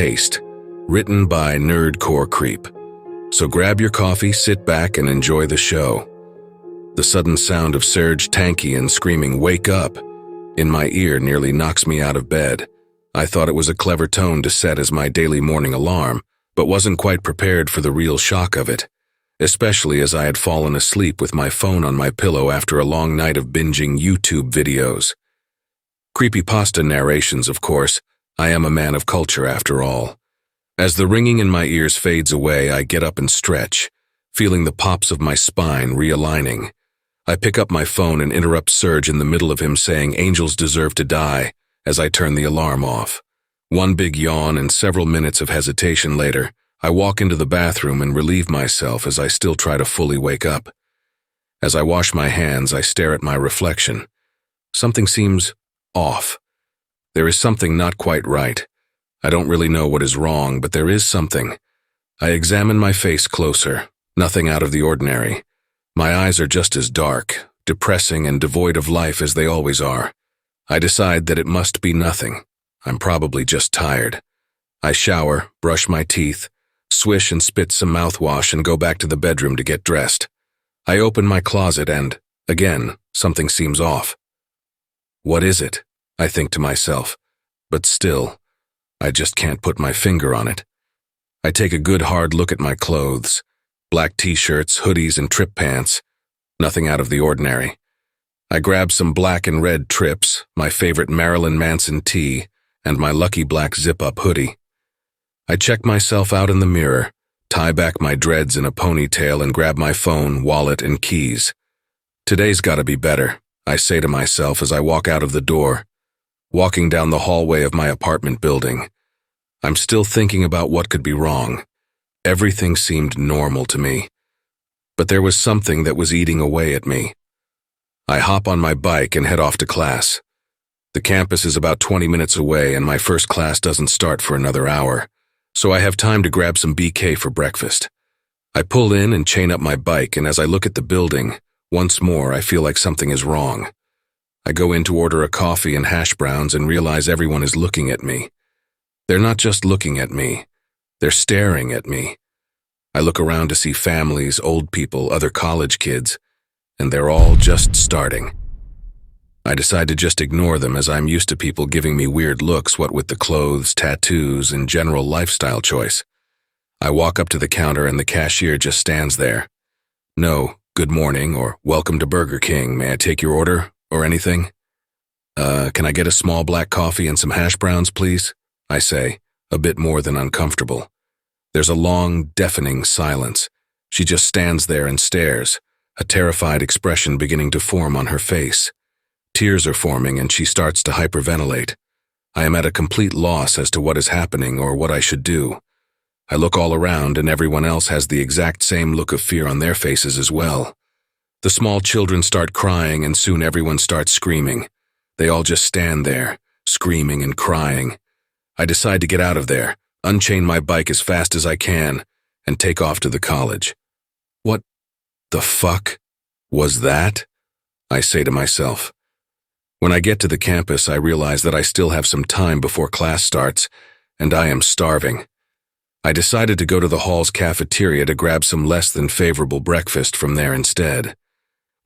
Taste, written by NerdxCorexCreep. So grab your coffee, sit back, and enjoy the show. The sudden sound of Serge Tankian screaming, "Wake up!" in my ear nearly knocks me out of bed. I thought it was a clever tone to set as my daily morning alarm, but wasn't quite prepared for the real shock of it, especially as I had fallen asleep with my phone on my pillow after a long night of binging YouTube videos. Creepypasta narrations, of course. I am a man of culture after all. As the ringing in my ears fades away, I get up and stretch, feeling the pops of my spine realigning. I pick up my phone and interrupt Serge in the middle of him saying angels deserve to die as I turn the alarm off. One big yawn and several minutes of hesitation later, I walk into the bathroom and relieve myself as I still try to fully wake up. As I wash my hands, I stare at my reflection. Something seems off. There is something not quite right. I don't really know what is wrong, but there is something. I examine my face closer. Nothing out of the ordinary. My eyes are just as dark, depressing, and devoid of life as they always are. I decide that it must be nothing. I'm probably just tired. I shower, brush my teeth, swish and spit some mouthwash, and go back to the bedroom to get dressed. I open my closet and, again, something seems off. What is it? I think to myself, but still, I just can't put my finger on it. I take a good hard look at my clothes. Black t-shirts, hoodies, and trip pants. Nothing out of the ordinary. I grab some black and red trips, my favorite Marilyn Manson tee, and my lucky black zip-up hoodie. I check myself out in the mirror, tie back my dreads in a ponytail, and grab my phone, wallet, and keys. Today's gotta be better, I say to myself as I walk out of the door. Walking down the hallway of my apartment building, I'm still thinking about what could be wrong. Everything seemed normal to me, but there was something that was eating away at me. I hop on my bike and head off to class. The campus is about 20 minutes away and my first class doesn't start for another hour, so I have time to grab some BK for breakfast. I pull in and chain up my bike, and as I look at the building, once more I feel like something is wrong. I go in to order a coffee and hash browns and realize everyone is looking at me. They're not just looking at me, they're staring at me. I look around to see families, old people, other college kids, and they're all just starting. I decide to just ignore them as I'm used to people giving me weird looks, what with the clothes, tattoos, and general lifestyle choice. I walk up to the counter and the cashier just stands there. "No, good morning," or "Welcome to Burger King, may I take your order?" or anything. Can I get a small black coffee and some hash browns, please?" I say, a bit more than uncomfortable. There's a long, deafening silence. She just stands there and stares, a terrified expression beginning to form on her face. Tears are forming and she starts to hyperventilate. I am at a complete loss as to what is happening or what I should do. I look all around and everyone else has the exact same look of fear on their faces as well. The small children start crying and soon everyone starts screaming. They all just stand there, screaming and crying. I decide to get out of there, unchain my bike as fast as I can, and take off to the college. What the fuck was that? I say to myself. When I get to the campus, I realize that I still have some time before class starts, and I am starving. I decided to go to the hall's cafeteria to grab some less than favorable breakfast from there instead.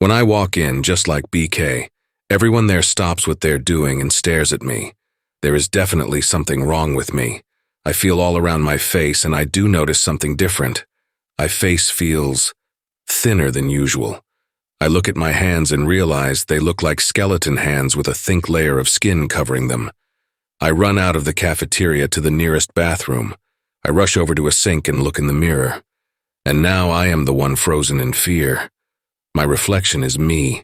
When I walk in, just like BK, everyone there stops what they're doing and stares at me. There is definitely something wrong with me. I feel all around my face, and I do notice something different. My face feels thinner than usual. I look at my hands and realize they look like skeleton hands with a thick layer of skin covering them. I run out of the cafeteria to the nearest bathroom. I rush over to a sink and look in the mirror. And now I am the one frozen in fear. My reflection is me,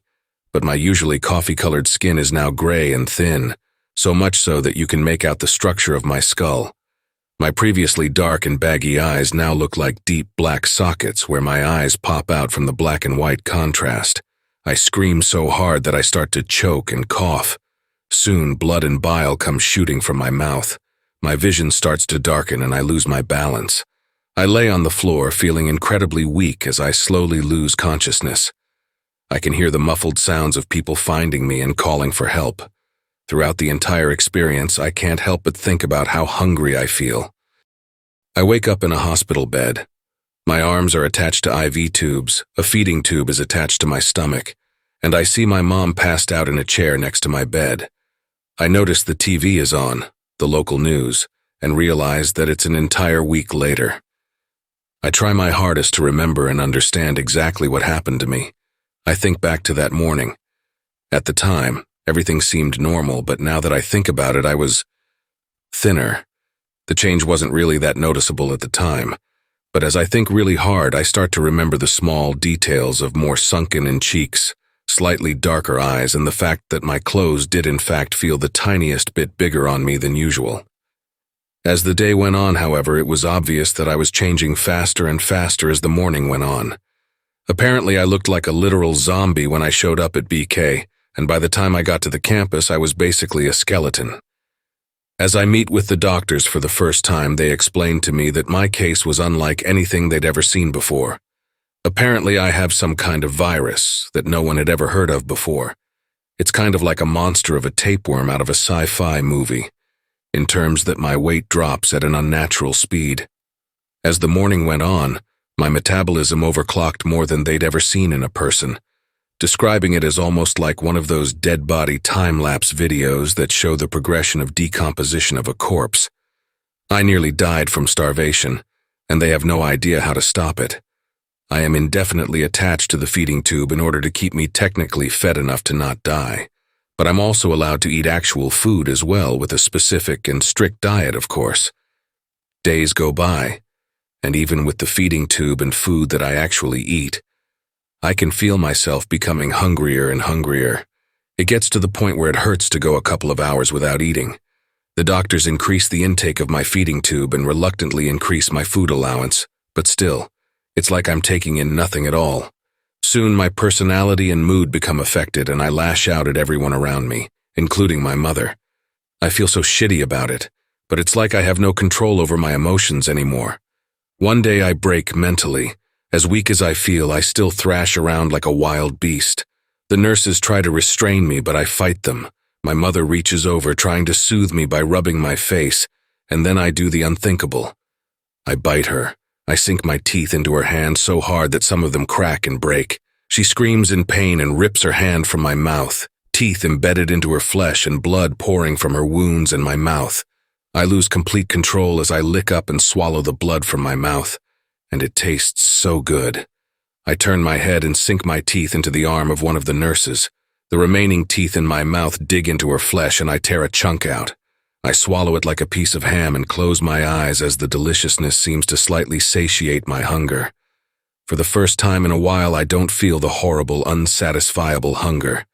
but my usually coffee-colored skin is now gray and thin, so much so that you can make out the structure of my skull. My previously dark and baggy eyes now look like deep black sockets where my eyes pop out from the black and white contrast. I scream so hard that I start to choke and cough. Soon, blood and bile come shooting from my mouth. My vision starts to darken and I lose my balance. I lay on the floor feeling incredibly weak as I slowly lose consciousness. I can hear the muffled sounds of people finding me and calling for help. Throughout the entire experience, I can't help but think about how hungry I feel. I wake up in a hospital bed. My arms are attached to IV tubes, a feeding tube is attached to my stomach, and I see my mom passed out in a chair next to my bed. I notice the TV is on, the local news, and realize that it's an entire week later. I try my hardest to remember and understand exactly what happened to me. I think back to that morning. At the time, everything seemed normal, but now that I think about it, I was thinner. The change wasn't really that noticeable at the time, but as I think really hard, I start to remember the small details of more sunken-in cheeks, slightly darker eyes, and the fact that my clothes did in fact feel the tiniest bit bigger on me than usual. As the day went on, however, it was obvious that I was changing faster and faster as the morning went on. Apparently, I looked like a literal zombie when I showed up at BK, and by the time I got to the campus, I was basically a skeleton. As I meet with the doctors for the first time, they explained to me that my case was unlike anything they'd ever seen before. Apparently, I have some kind of virus that no one had ever heard of before. It's kind of like a monster of a tapeworm out of a sci-fi movie, in terms that my weight drops at an unnatural speed. As the morning went on, my metabolism overclocked more than they'd ever seen in a person, describing it as almost like one of those dead body time-lapse videos that show the progression of decomposition of a corpse. I nearly died from starvation, and they have no idea how to stop it. I am indefinitely attached to the feeding tube in order to keep me technically fed enough to not die, but I'm also allowed to eat actual food as well, with a specific and strict diet, of course. Days go by, and even with the feeding tube and food that I actually eat, I can feel myself becoming hungrier and hungrier. It gets to the point where it hurts to go a couple of hours without eating. The doctors increase the intake of my feeding tube and reluctantly increase my food allowance, but still, it's like I'm taking in nothing at all. Soon my personality and mood become affected, and I lash out at everyone around me, including my mother. I feel so shitty about it, but it's like I have no control over my emotions anymore. One day I break mentally. As weak as I feel, I still thrash around like a wild beast. The nurses try to restrain me, but I fight them. My mother reaches over, trying to soothe me by rubbing my face, and then I do the unthinkable. I bite her. I sink my teeth into her hand so hard that some of them crack and break. She screams in pain and rips her hand from my mouth, teeth embedded into her flesh and blood pouring from her wounds and my mouth. I lose complete control as I lick up and swallow the blood from my mouth, and it tastes so good. I turn my head and sink my teeth into the arm of one of the nurses. The remaining teeth in my mouth dig into her flesh and I tear a chunk out. I swallow it like a piece of ham and close my eyes as the deliciousness seems to slightly satiate my hunger. For the first time in a while, I don't feel the horrible, unsatisfiable hunger.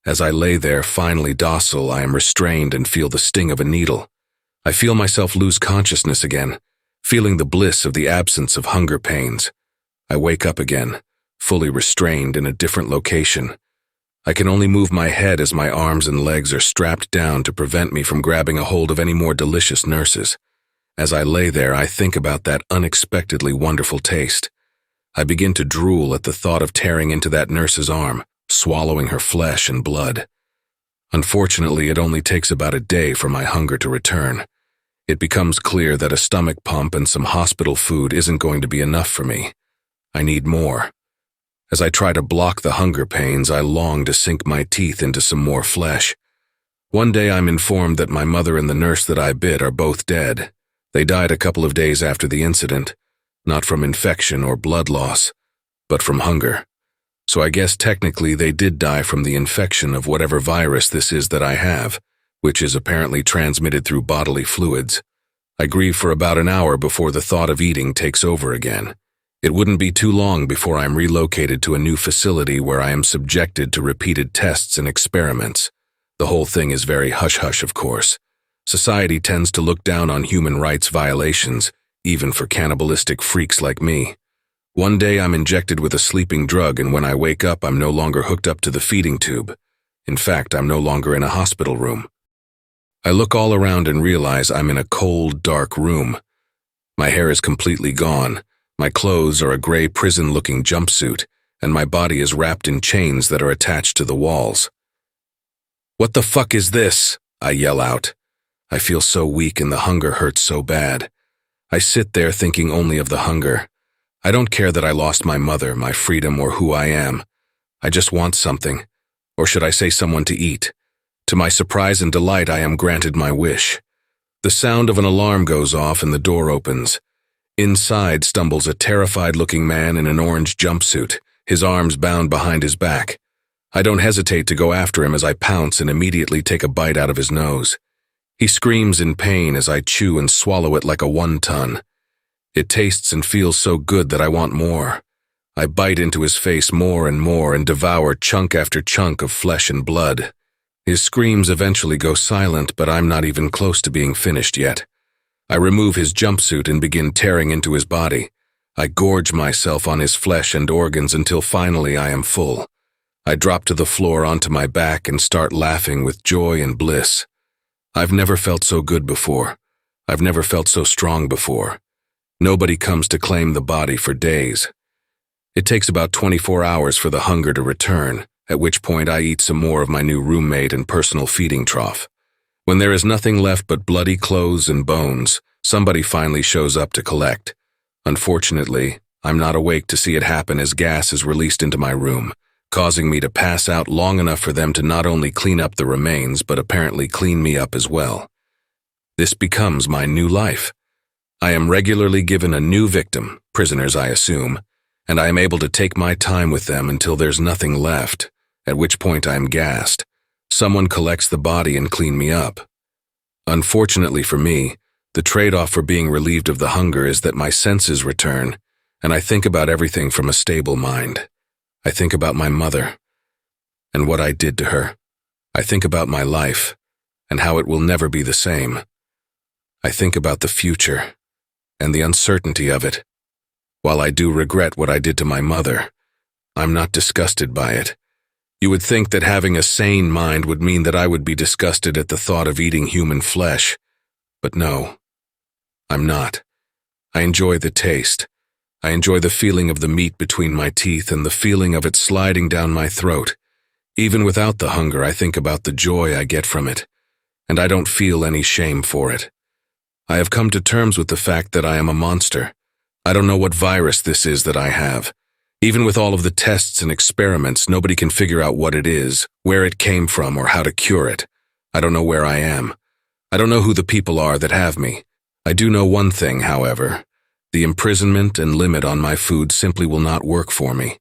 As I lay there, finally docile, I am restrained and feel the sting of a needle. I feel myself lose consciousness again, feeling the bliss of the absence of hunger pains. I wake up again, fully restrained in a different location. I can only move my head as my arms and legs are strapped down to prevent me from grabbing a hold of any more delicious nurses. As I lay there, I think about that unexpectedly wonderful taste. I begin to drool at the thought of tearing into that nurse's arm, swallowing her flesh and blood. Unfortunately, it only takes about a day for my hunger to return. It becomes clear that a stomach pump and some hospital food isn't going to be enough for me. I need more. As I try to block the hunger pains, I long to sink my teeth into some more flesh. One day I'm informed that my mother and the nurse that I bit are both dead. They died a couple of days after the incident, not from infection or blood loss, but from hunger. So I guess technically they did die from the infection of whatever virus this is that I have, which is apparently transmitted through bodily fluids. I grieve for about an hour before the thought of eating takes over again. It wouldn't be too long before I am relocated to a new facility where I am subjected to repeated tests and experiments. The whole thing is very hush-hush, of course. Society tends to look down on human rights violations, even for cannibalistic freaks like me. One day I'm injected with a sleeping drug, and when I wake up, I'm no longer hooked up to the feeding tube. In fact, I'm no longer in a hospital room. I look all around and realize I'm in a cold, dark room. My hair is completely gone. My clothes are a gray prison-looking jumpsuit, and my body is wrapped in chains that are attached to the walls. "What the fuck is this?" I yell out. I feel so weak and the hunger hurts so bad. I sit there thinking only of the hunger. I don't care that I lost my mother, my freedom, or who I am. I just want something, or should I say someone to eat. To my surprise and delight, I am granted my wish. The sound of an alarm goes off and the door opens. Inside stumbles a terrified-looking man in an orange jumpsuit, his arms bound behind his back. I don't hesitate to go after him as I pounce and immediately take a bite out of his nose. He screams in pain as I chew and swallow it like a wonton. It tastes and feels so good that I want more. I bite into his face more and devour chunk after chunk of flesh and blood. His screams eventually go silent, but I'm not even close to being finished yet. I remove his jumpsuit and begin tearing into his body. I gorge myself on his flesh and organs until finally I am full. I drop to the floor onto my back and start laughing with joy and bliss. I've never felt so good before. I've never felt so strong before. Nobody comes to claim the body for days. It takes about 24 hours for the hunger to return, at which point I eat some more of my new roommate and personal feeding trough. When there is nothing left but bloody clothes and bones, somebody finally shows up to collect. Unfortunately, I'm not awake to see it happen as gas is released into my room, causing me to pass out long enough for them to not only clean up the remains but apparently clean me up as well. This becomes my new life. I am regularly given a new victim, prisoners I assume, and I am able to take my time with them until there's nothing left, at which point I am gassed. Someone collects the body and clean me up. Unfortunately for me, the trade-off for being relieved of the hunger is that my senses return, and I think about everything from a stable mind. I think about my mother and what I did to her. I think about my life and how it will never be the same. I think about the future and the uncertainty of it. While I do regret what I did to my mother, I'm not disgusted by it. You would think that having a sane mind would mean that I would be disgusted at the thought of eating human flesh, but no, I'm not. I enjoy the taste. I enjoy the feeling of the meat between my teeth and the feeling of it sliding down my throat. Even without the hunger, I think about the joy I get from it, and I don't feel any shame for it. I have come to terms with the fact that I am a monster. I don't know what virus this is that I have. Even with all of the tests and experiments, nobody can figure out what it is, where it came from, or how to cure it. I don't know where I am. I don't know who the people are that have me. I do know one thing, however. The imprisonment and limit on my food simply will not work for me.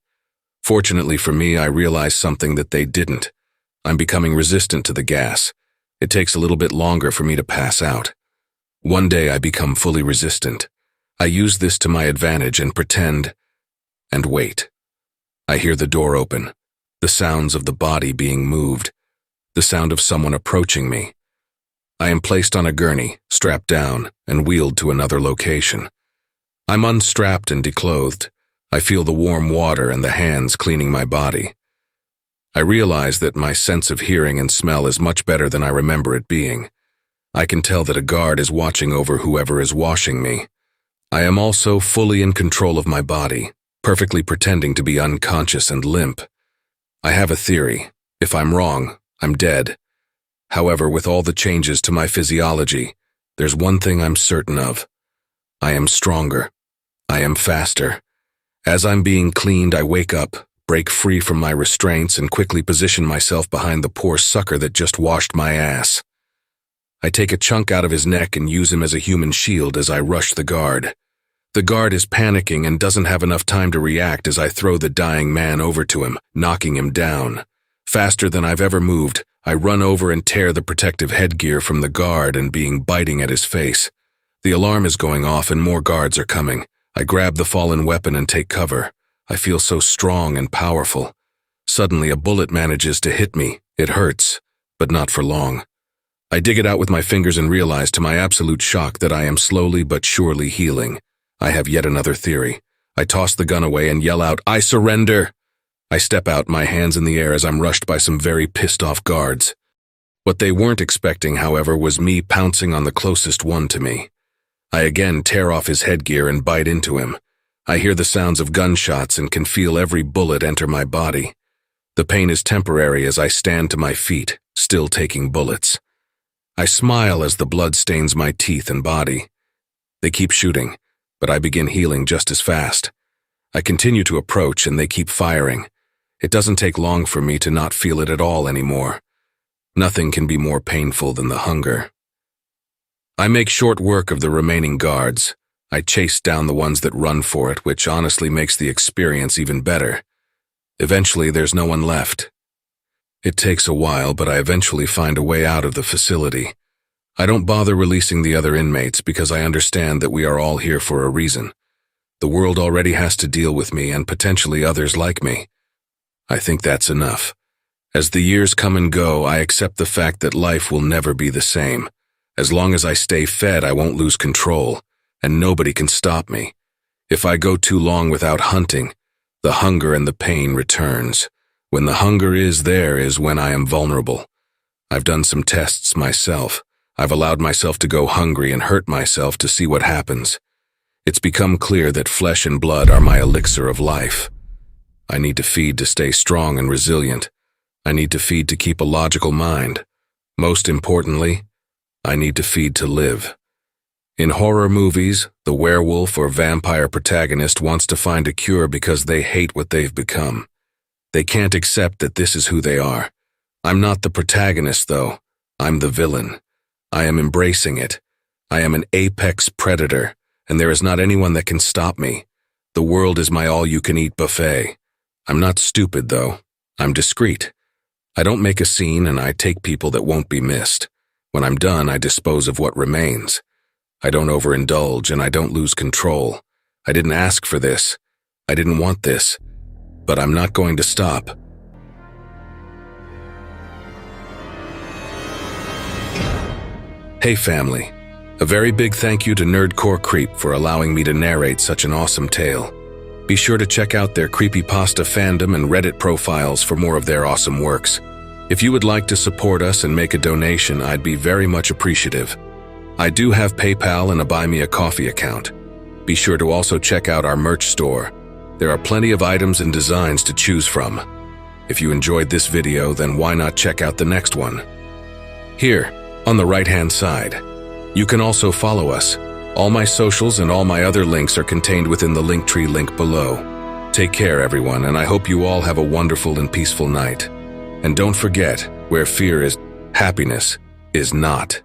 Fortunately for me, I realized something that they didn't. I'm becoming resistant to the gas. It takes a little bit longer for me to pass out. One day I become fully resistant. I use this to my advantage and pretend and wait. I hear the door open, the sounds of the body being moved, the sound of someone approaching me. I am placed on a gurney, strapped down, and wheeled to another location. I'm unstrapped and declothed. I feel the warm water and the hands cleaning my body. I realize that my sense of hearing and smell is much better than I remember it being. I can tell that a guard is watching over whoever is washing me. I am also fully in control of my body, perfectly pretending to be unconscious and limp. I have a theory. If I'm wrong, I'm dead. However, with all the changes to my physiology, there's one thing I'm certain of. I am stronger. I am faster. As I'm being cleaned, I wake up, break free from my restraints, and quickly position myself behind the poor sucker that just washed my ass. I take a chunk out of his neck and use him as a human shield as I rush the guard. The guard is panicking and doesn't have enough time to react as I throw the dying man over to him, knocking him down. Faster than I've ever moved, I run over and tear the protective headgear from the guard and biting at his face. The alarm is going off and more guards are coming. I grab the fallen weapon and take cover. I feel so strong and powerful. Suddenly, a bullet manages to hit me. It hurts, but not for long. I dig it out with my fingers and realize to my absolute shock that I am slowly but surely healing. I have yet another theory. I toss the gun away and yell out, "I surrender!" I step out, my hands in the air as I'm rushed by some very pissed-off guards. What they weren't expecting, however, was me pouncing on the closest one to me. I again tear off his headgear and bite into him. I hear the sounds of gunshots and can feel every bullet enter my body. The pain is temporary as I stand to my feet, still taking bullets. I smile as the blood stains my teeth and body. They keep shooting, but I begin healing just as fast. I continue to approach and they keep firing. It doesn't take long for me to not feel it at all anymore. Nothing can be more painful than the hunger. I make short work of the remaining guards. I chase down the ones that run for it, which honestly makes the experience even better. Eventually, there's no one left. It takes a while, but I eventually find a way out of the facility. I don't bother releasing the other inmates because I understand that we are all here for a reason. The world already has to deal with me and potentially others like me. I think that's enough. As the years come and go, I accept the fact that life will never be the same. As long as I stay fed, I won't lose control, and nobody can stop me. If I go too long without hunting, the hunger and the pain returns. When the hunger is there is when I am vulnerable. I've done some tests myself. I've allowed myself to go hungry and hurt myself to see what happens. It's become clear that flesh and blood are my elixir of life. I need to feed to stay strong and resilient. I need to feed to keep a logical mind. Most importantly, I need to feed to live. In horror movies, the werewolf or vampire protagonist wants to find a cure because they hate what they've become. They can't accept that this is who they are. I'm not the protagonist, though. I'm the villain. I am embracing it. I am an apex predator, and there is not anyone that can stop me. The world is my all-you-can-eat buffet. I'm not stupid, though. I'm discreet. I don't make a scene, and I take people that won't be missed. When I'm done, I dispose of what remains. I don't overindulge, and I don't lose control. I didn't ask for this. I didn't want this. But I'm not going to stop. Hey family, a very big thank you to NerdxCorexCreep for allowing me to narrate such an awesome tale. Be sure to check out their Creepypasta fandom and Reddit profiles for more of their awesome works. If you would like to support us and make a donation, I'd be very much appreciative. I do have PayPal and a Buy Me a Coffee account. Be sure to also check out our merch store. There are plenty of items and designs to choose from. If you enjoyed this video, then why not check out the next one? Here, on the right-hand side, you can also follow us. All my socials and all my other links are contained within the Linktree link below. Take care, everyone, and I hope you all have a wonderful and peaceful night. And don't forget, where fear is, happiness is not.